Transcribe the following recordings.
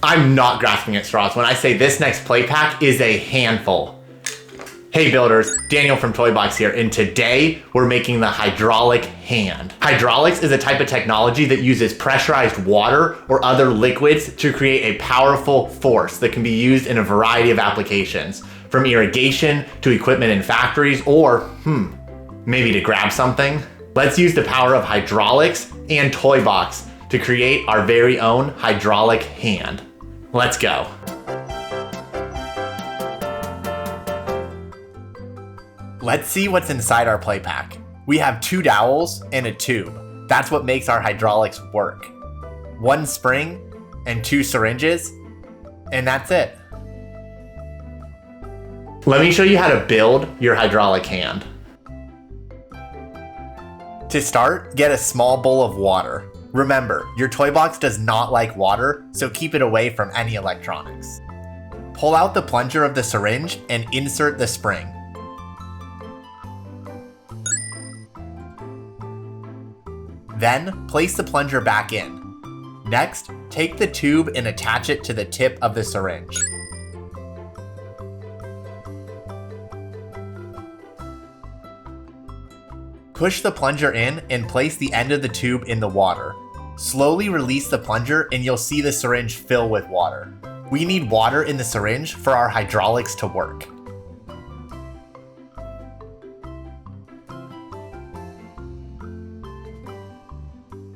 I'm not grasping at straws when I say this next play pack is a handful. Hey builders, Daniel from Toybox here, and today we're making the hydraulic hand. Hydraulics is a type of technology that uses pressurized water or other liquids to create a powerful force that can be used in a variety of applications, from irrigation to equipment in factories or, maybe to grab something. Let's use the power of hydraulics and Toybox to create our very own hydraulic hand. Let's go. Let's see what's inside our play pack. We have 2 dowels and a tube. That's what makes our hydraulics work. 1 spring and 2 syringes, and that's it. Let me show you how to build your hydraulic hand. To start, get a small bowl of water. Remember, your Toybox does not like water, so keep it away from any electronics. Pull out the plunger of the syringe and insert the spring. Then, place the plunger back in. Next, take the tube and attach it to the tip of the syringe. Push the plunger in and place the end of the tube in the water. Slowly release the plunger and you'll see the syringe fill with water. We need water in the syringe for our hydraulics to work.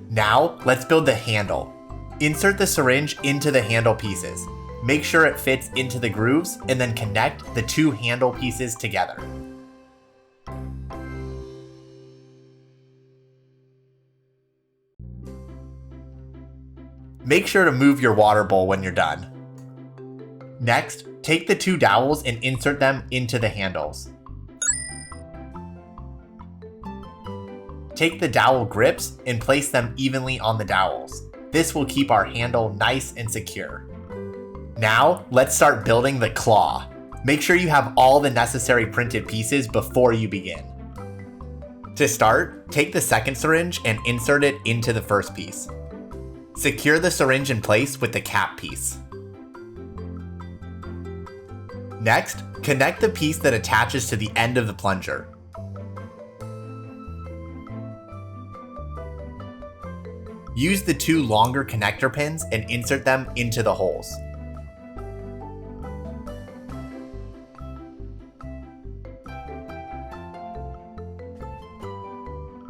Now, let's build the handle. Insert the syringe into the handle pieces. Make sure it fits into the grooves and then connect the 2 handle pieces together. Make sure to move your water bowl when you're done. Next, take the 2 dowels and insert them into the handles. Take the dowel grips and place them evenly on the dowels. This will keep our handle nice and secure. Now, let's start building the claw. Make sure you have all the necessary printed pieces before you begin. To start, take the second syringe and insert it into the first piece. Secure the syringe in place with the cap piece. Next, connect the piece that attaches to the end of the plunger. Use the 2 longer connector pins and insert them into the holes.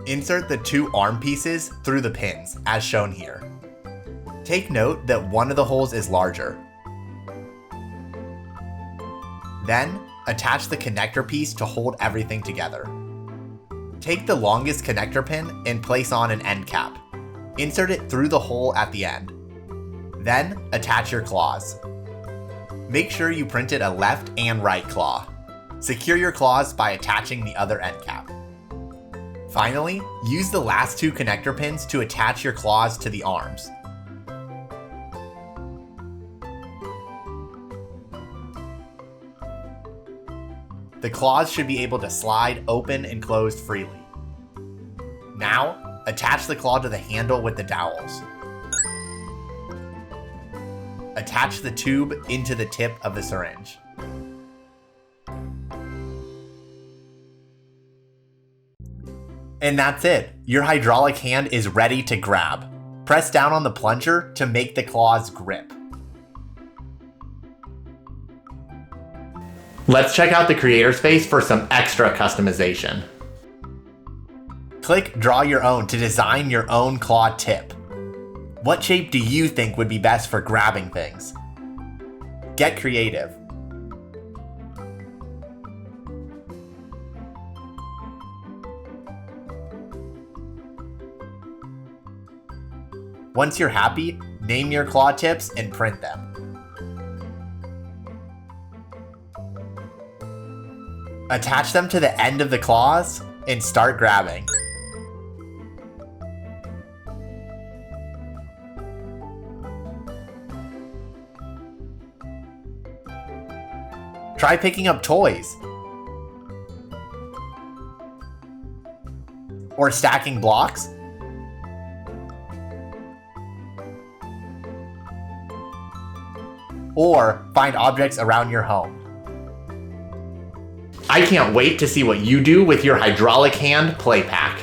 Insert the 2 arm pieces through the pins, as shown here. Take note that one of the holes is larger. Then, attach the connector piece to hold everything together. Take the longest connector pin and place on an end cap. Insert it through the hole at the end. Then, attach your claws. Make sure you printed a left and right claw. Secure your claws by attaching the other end cap. Finally, use the last 2 connector pins to attach your claws to the arms. The claws should be able to slide open and closed freely. Now, attach the claw to the handle with the dowels. Attach the tube into the tip of the syringe. And that's it. Your hydraulic hand is ready to grab. Press down on the plunger to make the claws grip. Let's check out the creator space for some extra customization. Click Draw Your Own to design your own claw tip. What shape do you think would be best for grabbing things? Get creative. Once you're happy, name your claw tips and print them. Attach them to the end of the claws and start grabbing. Try picking up toys or stacking blocks. or find objects around your home. I can't wait to see what you do with your hydraulic hand play pack.